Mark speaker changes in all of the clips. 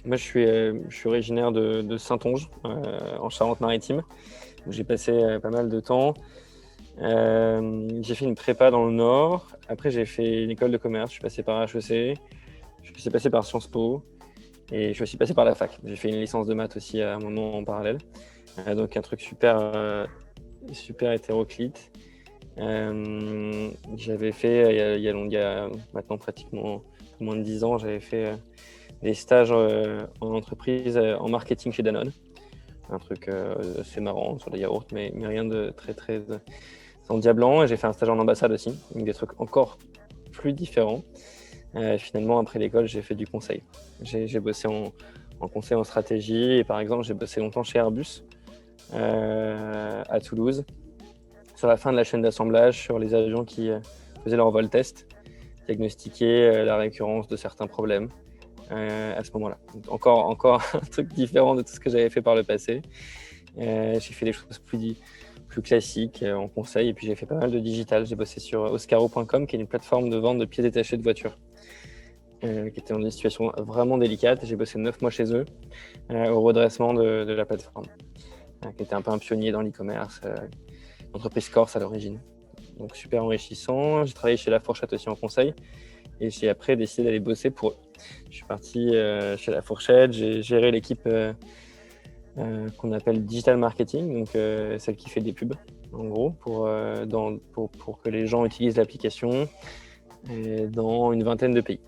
Speaker 1: Moi, je suis originaire de Saintonge, en Charente-Maritime, où j'ai passé pas mal de temps. J'ai fait une prépa dans le Nord. Après, j'ai fait une école de commerce. Je suis passé par HEC. Je suis passé par Sciences Po. Et je suis passé par la fac. J'ai fait une licence de maths aussi à un moment en parallèle. Donc, un truc super hétéroclite. J'avais fait, il y a maintenant pratiquement moins de 10 ans, j'avais fait des stages en entreprise, en marketing chez Danone. Un truc assez marrant sur des yaourts, mais rien de très, très endiablant. Et j'ai fait un stage en ambassade aussi, donc des trucs encore plus différents. Finalement, après l'école, j'ai fait du conseil. J'ai bossé en conseil en stratégie. Et par exemple, j'ai bossé longtemps chez Airbus à Toulouse, sur la fin de la chaîne d'assemblage, sur les avions qui faisaient leur vol test, diagnostiquer la récurrence de certains problèmes à ce moment-là. Donc, encore un truc différent de tout ce que j'avais fait par le passé. J'ai fait des choses plus classiques en conseil, et puis j'ai fait pas mal de digital. J'ai bossé sur Oscaro.com, qui est une plateforme de vente de pièces détachées de voitures, qui était dans une situation vraiment délicate. J'ai bossé 9 mois chez eux, au redressement de la plateforme, qui était un peu un pionnier dans l'e-commerce, entreprise corse à l'origine. Donc super enrichissant. J'ai travaillé chez La Fourchette aussi en conseil, et j'ai après décidé d'aller bosser pour eux. Je suis parti chez La Fourchette, j'ai géré l'équipe qu'on appelle Digital Marketing, donc celle qui fait des pubs, en gros, pour que les gens utilisent l'application dans une vingtaine de pays.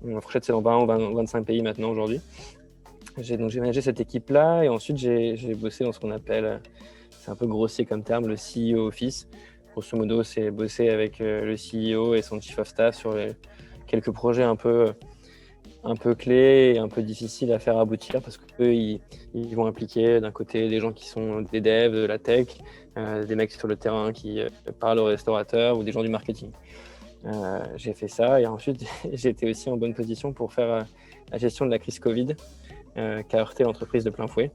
Speaker 1: La Fourchette, c'est dans 20 ou 25 pays maintenant aujourd'hui. J'ai managé cette équipe-là, et ensuite j'ai bossé dans ce qu'on appelle, c'est un peu grossier comme terme, le CEO Office. Grosso modo, c'est bosser avec le CEO et son Chief of Staff sur quelques projets un peu clés et un peu difficiles à faire aboutir, parce qu'eux, ils vont impliquer d'un côté des gens qui sont des devs, de la tech, des mecs sur le terrain qui parlent aux restaurateurs, ou des gens du marketing. J'ai fait ça, et ensuite j'ai été aussi en bonne position pour faire la gestion de la crise Covid, qui a heurté l'entreprise de plein fouet.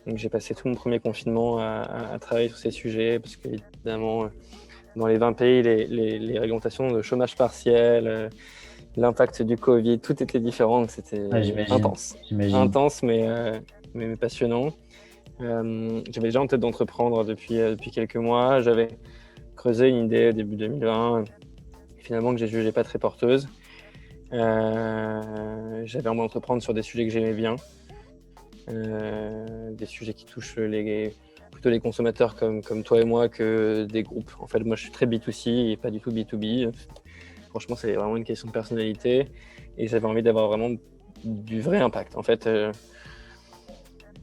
Speaker 1: Donc j'ai passé tout mon premier confinement à travailler sur ces sujets, parce qu'évidemment, dans les 20 pays, les réglementations de chômage partiel, l'impact du Covid, tout était différent, donc c'était intense.
Speaker 2: J'imagine.
Speaker 1: Intense, mais passionnant. J'avais déjà en tête d'entreprendre depuis quelques mois. J'avais creusé une idée début 2020, finalement, que j'ai jugée pas très porteuse. J'avais envie d'entreprendre sur des sujets que j'aimais bien, des sujets qui touchent plutôt les consommateurs comme toi et moi, que des groupes. En fait, moi, je suis très B2C et pas du tout B2B. Franchement, c'est vraiment une question de personnalité, et j'avais envie d'avoir vraiment du vrai impact. En fait,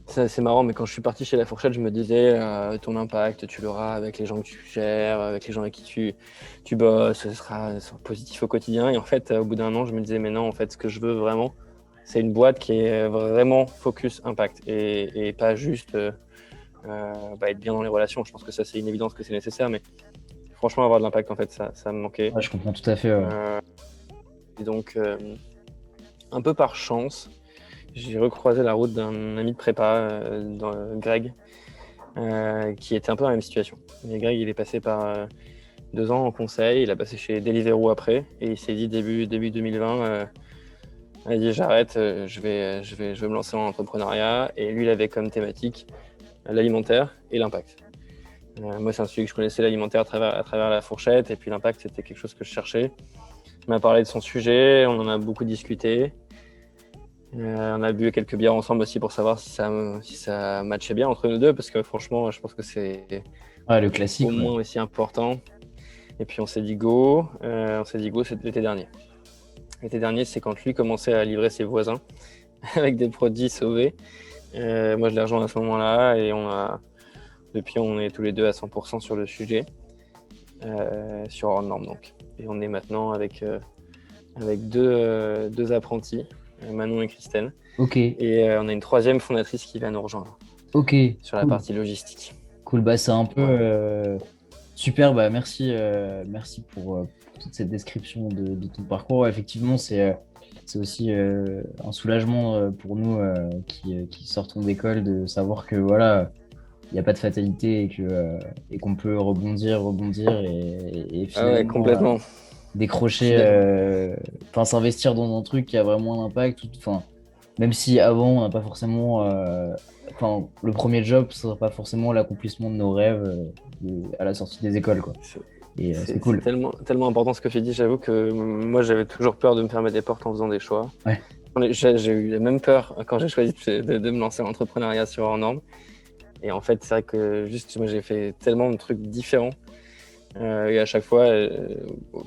Speaker 1: c'est marrant, mais quand je suis parti chez La Fourchette, je me disais, ton impact, tu l'auras avec les gens que tu gères, avec les gens avec qui tu bosses, ce sera positif au quotidien. Et en fait, au bout d'un an, je me disais, mais non, en fait, ce que je veux vraiment, c'est une boîte qui est vraiment focus impact, et pas juste être bien dans les relations. Je pense que ça, c'est une évidence que c'est nécessaire, mais franchement, avoir de l'impact, en fait, ça me manquait.
Speaker 2: Ouais, je comprends tout à fait. Ouais.
Speaker 1: Et donc, un peu par chance, j'ai recroisé la route d'un ami de prépa, Greg, qui était un peu dans la même situation. Et Greg, il est passé par 2 ans en conseil, il a passé chez Deliveroo après, et il s'est dit début 2020, il a dit j'arrête, je vais me lancer en entrepreneuriat. Et lui, il avait comme thématique l'alimentaire et l'impact. Moi, c'est un sujet que je connaissais, l'alimentaire, à travers La Fourchette, et puis l'impact, c'était quelque chose que je cherchais. Il m'a parlé de son sujet, on en a beaucoup discuté. On a bu quelques bières ensemble aussi pour savoir si ça matchait bien entre nous deux, parce que franchement, je pense que c'est
Speaker 2: Ouais, le classique.
Speaker 1: au
Speaker 2: Ouais.
Speaker 1: moins aussi important. Et puis on s'est dit go. C'était l'été dernier. L'été dernier, c'est quand lui commençait à livrer ses voisins avec des produits sauvés. Moi, je l'ai rejoint à ce moment-là, et depuis, on est tous les deux à 100% sur le sujet, sur hors norme donc. Et on est maintenant avec deux apprentis, Manon et Christelle.
Speaker 2: Ok,
Speaker 1: Et on a une troisième fondatrice qui va nous rejoindre
Speaker 2: ok,
Speaker 1: sur la
Speaker 2: cool.
Speaker 1: partie logistique.
Speaker 2: Cool, bah c'est un peu
Speaker 1: Voilà.
Speaker 2: super, bah merci pour toute cette description de ton parcours. Ouais, effectivement, c'est aussi un soulagement pour nous qui sortons d'école de savoir que voilà, il n'y a pas de fatalité et qu'on peut rebondir et
Speaker 1: Ah ouais,
Speaker 2: finalement
Speaker 1: complètement.
Speaker 2: décrocher,
Speaker 1: suis d'accord.
Speaker 2: s'investir dans un truc qui a vraiment un impact. Enfin, même si avant, on n'a pas forcément, le premier job, ce sera pas forcément l'accomplissement de nos rêves à la sortie des écoles, quoi.
Speaker 1: C'est
Speaker 2: Et c'est
Speaker 1: c'est
Speaker 2: cool.
Speaker 1: tellement important ce que tu dis. J'avoue que moi, j'avais toujours peur de me fermer des portes en faisant des choix.
Speaker 2: Ouais.
Speaker 1: J'ai eu la même peur quand j'ai choisi de me lancer en entrepreneuriat sur hors norme. Et en fait, c'est vrai que juste, moi, j'ai fait tellement de trucs différents. Et à chaque fois,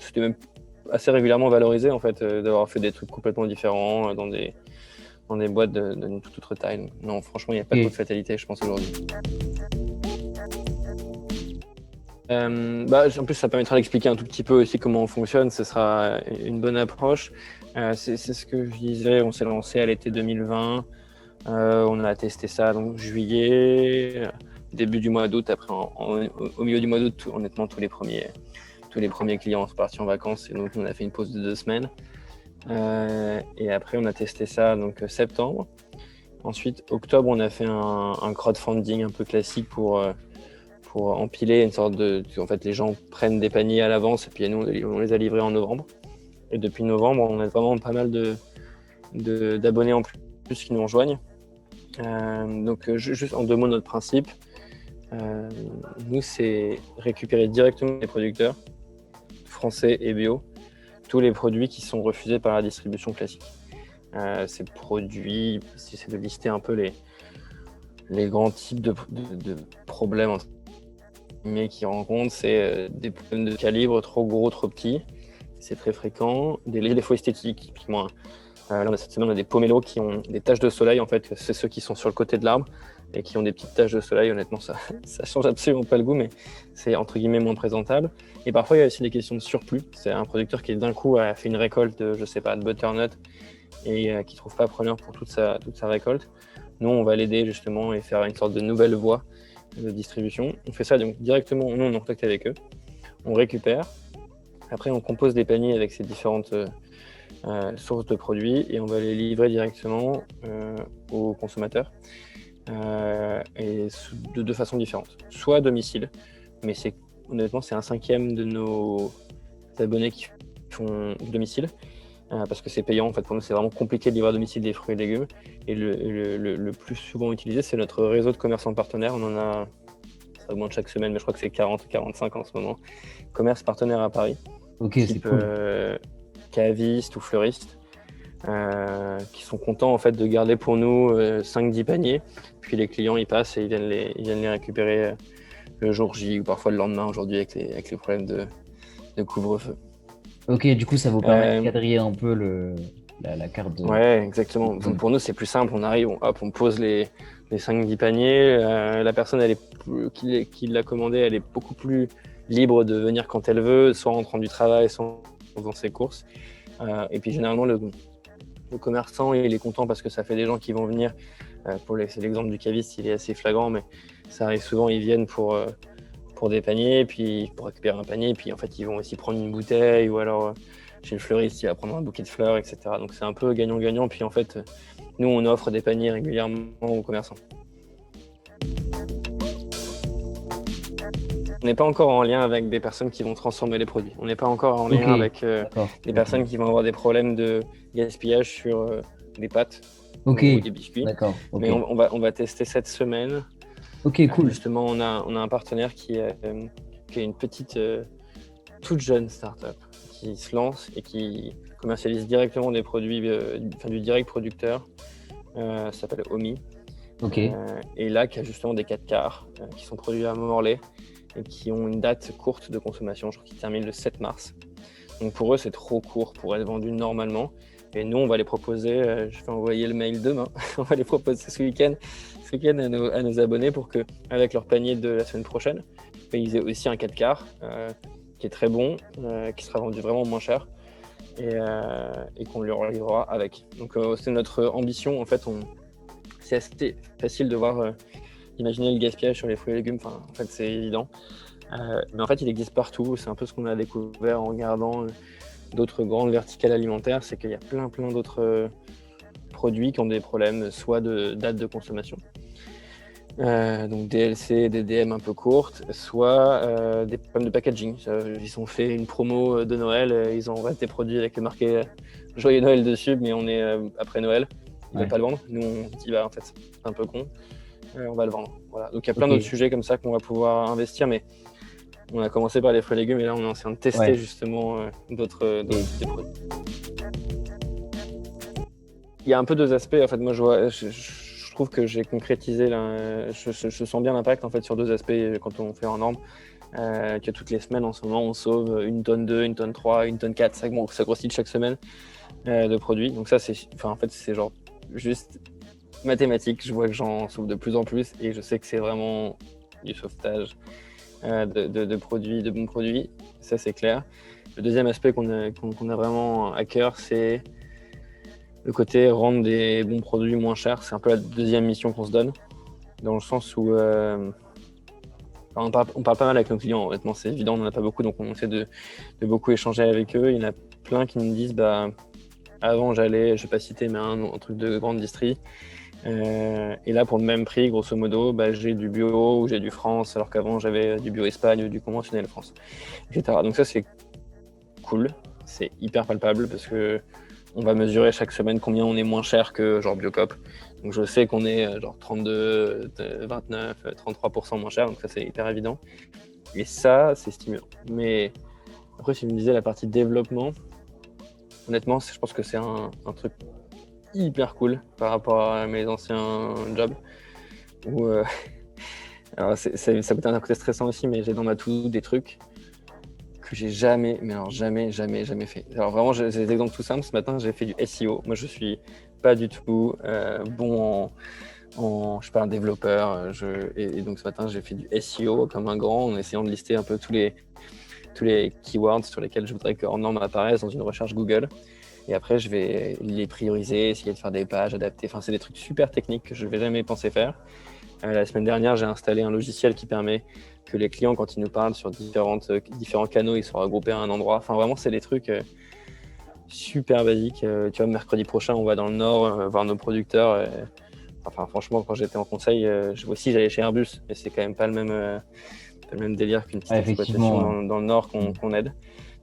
Speaker 1: c'était même assez régulièrement valorisé, en fait, d'avoir fait des trucs complètement différents dans des boîtes d'une toute autre taille. Donc, non, franchement, il n'y a pas trop de
Speaker 2: Ok.
Speaker 1: fatalité, je pense, aujourd'hui. En plus, ça permettra d'expliquer un tout petit peu aussi comment on fonctionne. Ce sera une bonne approche. C'est ce que je disais. On s'est lancé à l'été 2020. On a testé ça donc juillet, début du mois d'août. Après, au milieu du mois d'août, honnêtement, tous les premiers clients sont partis en vacances et donc on a fait une pause de 2 semaines. Et après, on a testé ça donc septembre. Ensuite, octobre, on a fait un crowdfunding un peu classique pour empiler une sorte de. En fait, les gens prennent des paniers à l'avance et puis nous, on les a livrés en novembre. Et depuis novembre, on a vraiment pas mal d'abonnés en plus qui nous rejoignent. Juste en 2 mots, notre principe, nous, c'est récupérer directement les producteurs français et bio, tous les produits qui sont refusés par la distribution classique. Ces produits, si c'est de lister un peu les grands types de problèmes entre guillemets qu'ils rencontrent, c'est des problèmes de calibre trop gros, trop petits. C'est très fréquent. Des défauts esthétiques, typiquement. Là, cette semaine, on a des pomelos qui ont des taches de soleil. En fait, c'est ceux qui sont sur le côté de l'arbre et qui ont des petites taches de soleil. Honnêtement, ça change absolument pas le goût, mais c'est entre guillemets moins présentable. Et parfois, il y a aussi des questions de surplus. C'est un producteur qui d'un coup a fait une récolte, je sais pas, de butternut et qui trouve pas preneur pour toute sa récolte. Nous, on va l'aider justement et faire une sorte de nouvelle voie de distribution. On fait ça donc directement. Nous, on est en contact avec eux. On récupère. Après, on compose des paniers avec ces différentes sources de produits et on va les livrer directement aux consommateurs et de 2 façons différentes. Soit à domicile, mais honnêtement c'est un cinquième de nos abonnés qui font domicile parce que c'est payant. En fait, pour nous, c'est vraiment compliqué de livrer à domicile des fruits et légumes. Et le plus souvent utilisé, c'est notre réseau de commerçants partenaires. On en a, ça augmente chaque semaine, mais je crois que c'est 40-45 en ce moment. Commerce partenaire à Paris,
Speaker 2: Ok, c'est
Speaker 1: type
Speaker 2: cool.
Speaker 1: cavistes ou fleuristes, qui sont contents en fait de garder pour nous 5-10 paniers. Puis les clients ils passent et ils viennent les récupérer le jour J ou parfois le lendemain aujourd'hui avec les problèmes de couvre-feu.
Speaker 2: Ok, du coup, ça vous permet de
Speaker 1: Euh,
Speaker 2: quadriller un peu la carte de.
Speaker 1: ouais, exactement. Donc, pour nous c'est plus simple, on arrive, on pose les 5-10 paniers. La personne qui l'a commandé, elle est beaucoup plus libre de venir quand elle veut, soit en rentrant du travail, soit en faisant ses courses. Et puis généralement le commerçant, il est content parce que ça fait des gens qui vont venir. C'est l'exemple du caviste, il est assez flagrant, mais ça arrive souvent, ils viennent pour des paniers, puis pour récupérer un panier, puis en fait, ils vont aussi prendre une bouteille, ou alors chez le fleuriste, il va prendre un bouquet de fleurs, etc. Donc c'est un peu gagnant-gagnant, puis en fait, nous, on offre des paniers régulièrement aux commerçants. On n'est pas encore en lien avec des personnes qui vont transformer les produits. On n'est pas encore en
Speaker 2: Ok,
Speaker 1: lien avec
Speaker 2: d'accord.
Speaker 1: des
Speaker 2: Ok,
Speaker 1: personnes qui vont avoir des problèmes de gaspillage sur des pâtes
Speaker 2: ok,
Speaker 1: ou des biscuits.
Speaker 2: d'accord. Ok,
Speaker 1: Mais on va tester cette semaine.
Speaker 2: ok, cool.
Speaker 1: Justement, on a un partenaire qui est une petite, toute jeune start-up qui se lance et qui commercialise directement des produits, du direct producteur. Ça s'appelle Omi.
Speaker 2: Ok,
Speaker 1: Et là, qui a justement des 4 quarts qui sont produits à Morlaix et qui ont une date courte de consommation. Je crois qu'ils terminent le 7 mars. Donc pour eux, c'est trop court pour être vendu normalement. Et nous, on va les proposer, je vais envoyer le mail demain, on va les proposer ce week-end à nos abonnés pour qu'avec leur panier de la semaine prochaine, ils aient aussi un 4 quarts qui est très bon, qui sera vendu vraiment moins cher et qu'on leur livrera avec. Donc c'est notre ambition. En fait, c'est assez facile de voir, imaginer le gaspillage sur les fruits et légumes. Enfin, en fait, c'est évident. Mais en fait, il existe partout. C'est un peu ce qu'on a découvert en regardant d'autres grandes verticales alimentaires, c'est qu'il y a plein d'autres produits qui ont des problèmes, soit de date de consommation, Donc DLC, des DM un peu courtes, soit des problèmes de packaging. Ils ont fait une promo de Noël, ils ont des produits avec marqué Joyeux Noël dessus, mais on est après Noël, ils veulent pas le vendre. Nous on dit en fait c'est un peu con, on va le vendre. Voilà. Donc il y a plein d'autres sujets comme ça qu'on va pouvoir investir, mais on a commencé par les fruits et légumes et là on est en train de tester justement d'autres types de produits. Il y a un peu deux aspects. En fait, moi je trouve que j'ai concrétisé, je sens bien l'impact en fait sur deux aspects quand on fait en norme. Que toutes les semaines en ce moment on sauve 1 tonne 2, 1 tonne 3, 1 tonne 4, ça grossit chaque semaine de produits. Donc ça c'est genre juste mathématique. Je vois que j'en sauve de plus en plus et je sais que c'est vraiment du sauvetage de produits, de bons produits. Ça c'est clair. Le deuxième aspect qu'on a vraiment à cœur, c'est le côté rendre des bons produits moins chers. C'est un peu la deuxième mission qu'on se donne, dans le sens où on parle pas mal avec nos clients. Honnêtement, c'est évident, on n'en a pas beaucoup, donc on essaie de beaucoup échanger avec eux. Il y en a plein qui nous disent avant j'allais, je vais pas citer, mais un truc de grande distrie. Et là, pour le même prix, grosso modo, j'ai du bio ou j'ai du France, alors qu'avant j'avais du bio Espagne ou du conventionnel France, etc. Donc ça, c'est cool, c'est hyper palpable parce que on va mesurer chaque semaine combien on est moins cher que genre Biocop. Donc je sais qu'on est genre 32, 29, 33% moins cher, donc ça c'est hyper évident. Et ça, c'est stimulant. Mais après, si vous me disiez la partie développement, honnêtement, je pense que c'est un truc hyper cool par rapport à mes anciens jobs. Où, alors ça peut être un côté stressant aussi, mais j'ai dans ma to-do des trucs que j'ai jamais fait. Alors vraiment, j'ai des exemples tout simples. Ce matin, j'ai fait du SEO. Moi, je suis pas du tout bon je suis pas un développeur. Et donc ce matin, j'ai fait du SEO comme un grand en essayant de lister un peu tous les keywords sur lesquels je voudrais qu'en norme apparaissent dans une recherche Google. Et après, je vais les prioriser, essayer de faire des pages adaptées. Enfin, c'est des trucs super techniques que je ne vais jamais penser faire. La semaine dernière, j'ai installé un logiciel qui permet que les clients, quand ils nous parlent sur différents canaux, ils soient regroupés à un endroit. Enfin, vraiment, c'est des trucs super basiques. Tu vois, mercredi prochain, on va dans le Nord voir nos producteurs. Enfin, franchement, quand j'étais en conseil, j'allais chez Airbus, mais c'est quand même pas le même délire qu'une petite exploitation dans le Nord qu'on aide.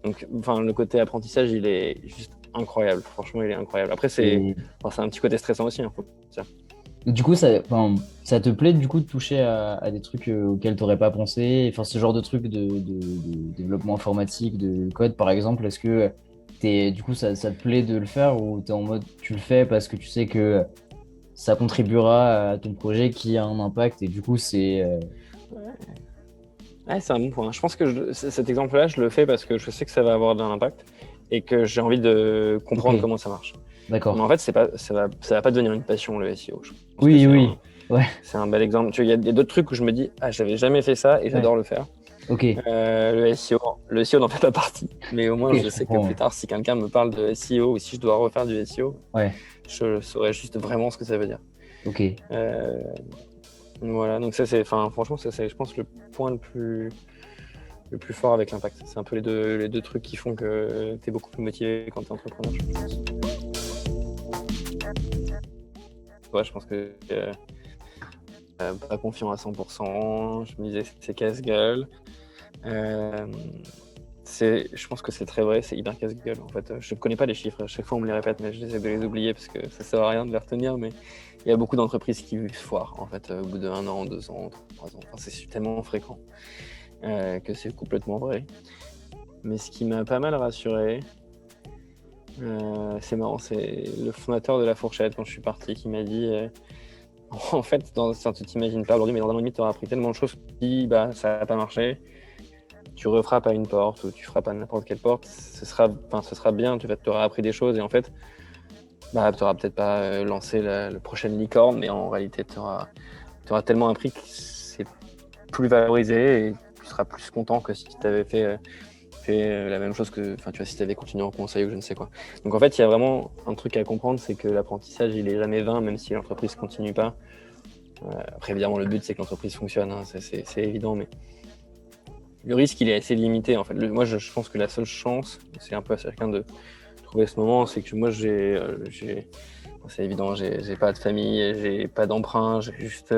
Speaker 1: Donc, enfin, le côté apprentissage, il est juste incroyable. Franchement, il est incroyable. Après, c'est un petit côté stressant aussi, faut dire.
Speaker 2: Du coup, ça te plaît du coup de toucher à des trucs auxquels tu n'aurais pas pensé, enfin ce genre de trucs de développement informatique, de code par exemple, est-ce que du coup ça te plaît de le faire ou tu es en mode tu le fais parce que tu sais que ça contribuera à ton projet qui a un impact et du coup c'est...
Speaker 1: Ouais, c'est un bon point. Je pense que cet exemple-là, je le fais parce que je sais que ça va avoir de l'impact et que j'ai envie de comprendre comment ça marche.
Speaker 2: D'accord.
Speaker 1: Mais en fait, ça va pas devenir une passion, le SEO.
Speaker 2: Oui.
Speaker 1: C'est un bel exemple. Tu vois, il y a d'autres trucs où je me dis, j'avais jamais fait ça et j'adore le faire.
Speaker 2: Ok.
Speaker 1: Le SEO n'en fait pas partie. Mais au moins, je sais que plus tard, si quelqu'un me parle de SEO ou si je dois refaire du SEO, je saurais juste vraiment ce que ça veut dire.
Speaker 2: Ok.
Speaker 1: Voilà, donc ça, franchement, c'est, je pense, le point le plus fort avec l'impact. C'est un peu les deux trucs qui font que tu es beaucoup plus motivé quand tu es entrepreneur, je pense. Ouais, je pense que pas confiant à 100%, je me disais c'est casse-gueule. Je pense que c'est très vrai, c'est hyper casse-gueule. En fait, je ne connais pas les chiffres, à chaque fois on me les répète, mais j'essaie de les oublier parce que ça ne sert à rien de les retenir. Mais il y a beaucoup d'entreprises qui foirent en fait, au bout de 1 an, 2 ans, 3 ans. Enfin, c'est tellement fréquent que c'est complètement vrai. Mais ce qui m'a pas mal rassuré, c'est marrant, c'est le fondateur de La Fourchette quand je suis parti qui m'a dit en fait, tu t'imagines pas aujourd'hui, mais dans un an et demi, tu auras appris tellement de choses qui ça va pas marcher. Tu refrappes à une porte ou tu frappes à n'importe quelle porte, ce sera bien, tu auras appris des choses et en fait, tu n'auras peut-être pas lancé le prochain licorne, mais en réalité, tu auras tellement appris que c'est plus valorisé et tu seras plus content que si tu avais fait la même chose que, tu vois, si tu avais continué en conseil ou je ne sais quoi. Donc en fait, il y a vraiment un truc à comprendre, c'est que l'apprentissage, il est jamais vain, même si l'entreprise continue pas. Après, évidemment, le but, c'est que l'entreprise fonctionne, hein, c'est évident, mais le risque, il est assez limité. En fait, moi, je pense que la seule chance, c'est un peu à chacun de trouver ce moment, c'est que moi, c'est évident, j'ai pas de famille, j'ai pas d'emprunt, j'ai juste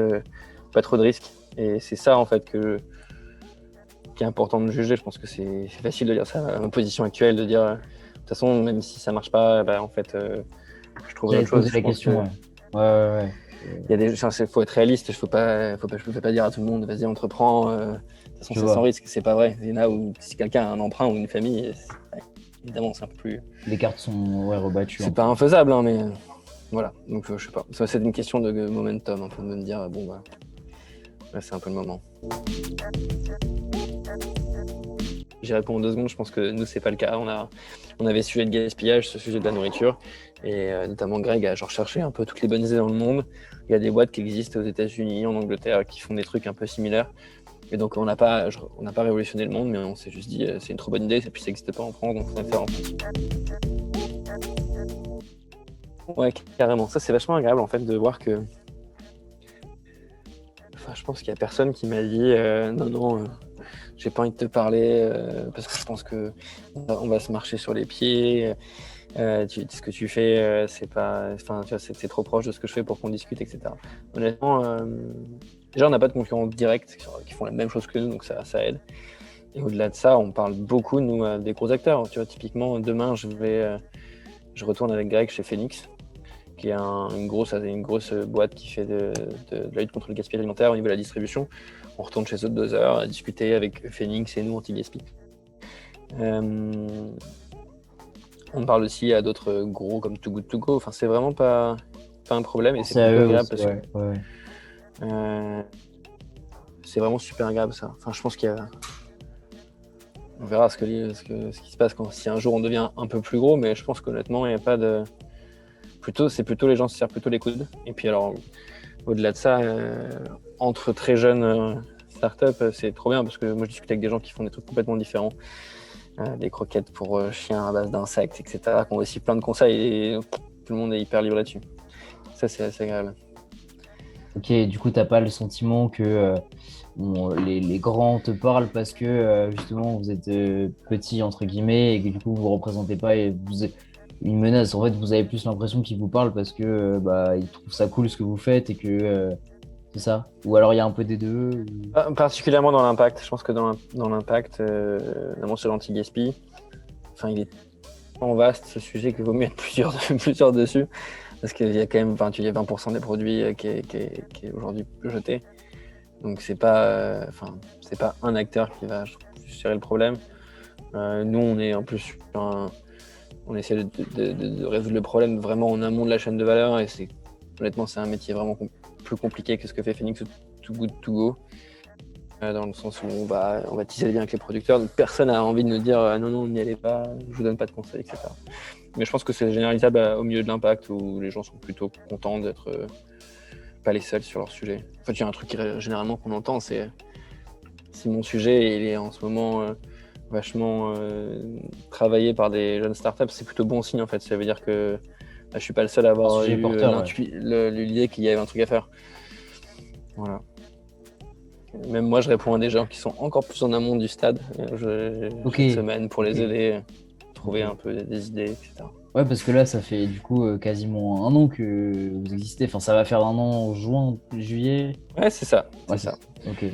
Speaker 1: pas trop de risques. Et c'est ça en fait qui est important de juger. Je pense que c'est facile de dire ça à ma position actuelle, de dire de toute façon, même si ça marche pas, en fait, je trouverai
Speaker 2: J'allais
Speaker 1: autre
Speaker 2: te poser
Speaker 1: chose.
Speaker 2: la
Speaker 1: Je pense
Speaker 2: question,
Speaker 1: que
Speaker 2: ouais. Ouais.
Speaker 1: il y a faut être réaliste. Je peux pas dire à tout le monde, vas-y, entreprends. De toute façon,
Speaker 2: Je
Speaker 1: c'est sans
Speaker 2: vois.
Speaker 1: risque. C'est pas vrai. Il y en a où si quelqu'un a un emprunt ou une famille, évidemment, c'est un peu plus.
Speaker 2: Les cartes sont rebattues.
Speaker 1: C'est pas infaisable, hein, mais voilà. Donc, je sais pas. Ça, c'est une question de momentum, un peu de me dire, bon, bah, là, c'est un peu le moment. J'y réponds en 2 secondes. Je pense que nous, c'est pas le cas. On avait ce sujet de gaspillage, ce sujet de la nourriture. Et notamment, Greg a recherché un peu toutes les bonnes idées dans le monde. Il y a des boîtes qui existent aux États-Unis, en Angleterre, qui font des trucs un peu similaires. Et donc, on n'a pas révolutionné le monde, mais on s'est juste dit, c'est une trop bonne idée. Et puis, ça n'existe pas en France, donc on va le faire en France. Ouais, carrément. Ça, c'est vachement agréable, en fait, de voir que. Enfin, je pense qu'il n'y a personne qui m'a dit, non. J'ai pas envie de te parler parce que je pense que on va se marcher sur les pieds. Ce que tu fais, c'est pas, enfin, tu vois, c'est trop proche de ce que je fais pour qu'on discute, etc. Honnêtement, déjà, on n'a pas de concurrents directs qui font la même chose que nous, donc ça aide. Et au-delà de ça, on parle beaucoup, nous, des gros acteurs. Tu vois, typiquement, demain, je retourne avec Greg chez Phoenix, qui est une grosse boîte qui fait de la lutte contre le gaspillage alimentaire au niveau de la distribution. On retourne chez eux 2 heures à discuter avec Phoenix et nous anti-gaspi. On parle aussi à d'autres gros comme Too Good To Go. Enfin, c'est vraiment pas un problème et c'est plutôt agréable parce que c'est vraiment super agréable ça. Enfin, je pense on verra ce qui se passe si un jour on devient un peu plus gros, mais je pense qu'honnêtement, il n'y a pas de. C'est plutôt les gens se serrent plutôt les coudes. Et puis alors, au-delà de ça, entre très jeunes startups, c'est trop bien parce que moi je discute avec des gens qui font des trucs complètement différents. Des croquettes pour chiens à base d'insectes, etc. qui ont aussi plein de conseils et tout le monde est hyper libre là-dessus. Ça, c'est assez agréable.
Speaker 2: Ok, du coup, t'as pas le sentiment que les grands te parlent parce que justement vous êtes petit entre guillemets et que du coup vous représentez pas et une menace. En fait, vous avez plus l'impression qu'ils vous parlent parce que ils trouvent ça cool ce que vous faites et que c'est ça. Ou alors il y a un peu des deux.
Speaker 1: Particulièrement dans l'impact. Je pense que dans l'impact, notamment sur l'anti-gaspi, enfin, il est tellement vaste ce sujet qu'il vaut mieux être plusieurs dessus. Parce qu'il y a quand même 20% des produits qui est aujourd'hui jeté. Donc c'est pas un acteur qui va gérer le problème. Nous, on est en plus on essaie de résoudre le problème vraiment en amont de la chaîne de valeur et honnêtement c'est un métier vraiment plus compliqué que ce que fait Phoenix ou Too Good To Go. Dans le sens où on va tisser les liens avec les producteurs. Donc personne n'a envie de nous dire non, n'y allez pas, je vous donne pas de conseils, etc. Mais je pense que c'est généralisable au milieu de l'impact où les gens sont plutôt contents d'être pas les seuls sur leur sujet. En fait, il y a un truc généralement qu'on entend, c'est si mon sujet il est en ce moment vachement travaillé par des jeunes startups, c'est plutôt bon signe en fait. Ça veut dire que je suis pas le seul à avoir eu l'idée qu'il y avait un truc à faire. Voilà. Même moi, je réponds à des gens qui sont encore plus en amont du stade chaque semaine pour les aider, trouver un peu des idées, etc.
Speaker 2: Ouais, parce que là, ça fait du coup quasiment 1 an que vous existez. Enfin, ça va faire 1 an en juin, juillet.
Speaker 1: Ouais, c'est ça.
Speaker 2: Ok.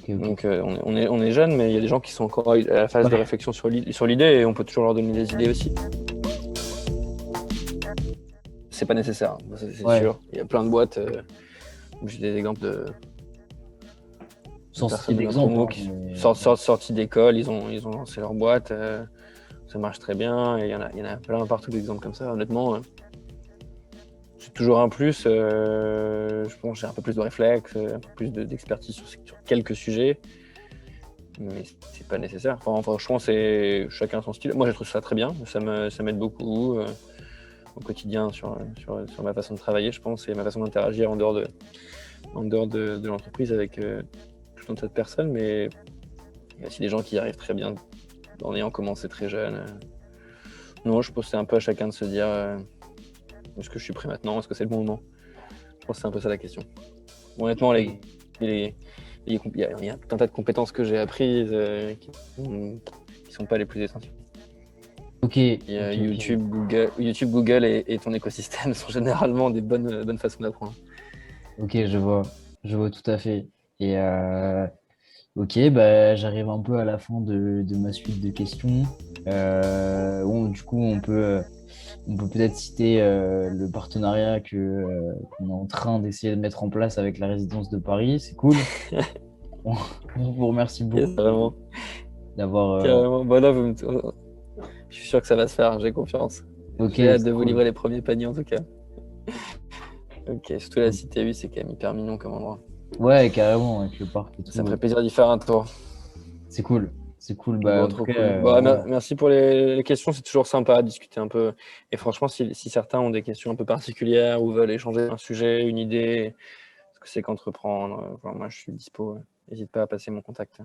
Speaker 1: Donc, on est jeunes, mais il y a des gens qui sont encore à la phase de réflexion sur l'idée et on peut toujours leur donner des idées aussi. C'est pas nécessaire, c'est sûr. Il y a plein de boîtes. J'ai des exemples de
Speaker 2: sorties
Speaker 1: sorties d'école, ils ont lancé leur boîte. Ça marche très bien et il y en a plein partout d'exemples comme ça. Honnêtement, c'est toujours un plus. Je pense que j'ai un peu plus de réflexe, un peu plus d'expertise sur quelques sujets, mais c'est pas nécessaire. Enfin, franchement, c'est chacun son style. Moi, je trouve ça très bien. Ça m'aide beaucoup au quotidien sur ma façon de travailler, je pense, et ma façon d'interagir en dehors de l'entreprise avec tout un tas de personnes. Mais il y a aussi des gens qui y arrivent très bien en ayant commencé très jeune. Non, je pense que c'est un peu à chacun de se dire est-ce que je suis prêt maintenant? Est-ce que c'est le bon moment? Je pense que c'est un peu ça la question. Bon, honnêtement, il y a tout un tas de compétences que j'ai apprises qui sont pas les plus essentielles. YouTube, Google et ton écosystème sont généralement des bonnes façons d'apprendre.
Speaker 2: Ok, je vois. Je vois tout à fait. Et ok, bah, j'arrive un peu à la fin de ma suite de questions. Bon, du coup, on peut peut-être citer le partenariat qu'on est en train d'essayer de mettre en place avec la résidence de Paris. C'est cool. On, on vous remercie
Speaker 1: Yes,
Speaker 2: beaucoup
Speaker 1: carrément.
Speaker 2: d'avoir.
Speaker 1: Carrément. Bon, là, je suis sûr que ça va se faire, j'ai confiance.
Speaker 2: Ok,
Speaker 1: J'ai hâte
Speaker 2: c'est
Speaker 1: de vous
Speaker 2: cool.
Speaker 1: livrer les premiers paniers en tout cas. Ok, surtout la
Speaker 2: Cool.
Speaker 1: cité 8, c'est quand même hyper mignon comme endroit.
Speaker 2: Ouais, carrément, avec le parc et
Speaker 1: Ça me
Speaker 2: tout.
Speaker 1: ferait plaisir d'y faire un tour.
Speaker 2: C'est cool. C'est cool. Bah,
Speaker 1: Bon,
Speaker 2: en tout
Speaker 1: trop
Speaker 2: cas,
Speaker 1: cool. Bon,
Speaker 2: voilà.
Speaker 1: merci pour les questions, c'est toujours sympa à discuter un peu. Et franchement, si certains ont des questions un peu particulières ou veulent échanger un sujet, une idée, ce que c'est qu'entreprendre, moi je suis dispo. N'hésite pas à passer mon contact.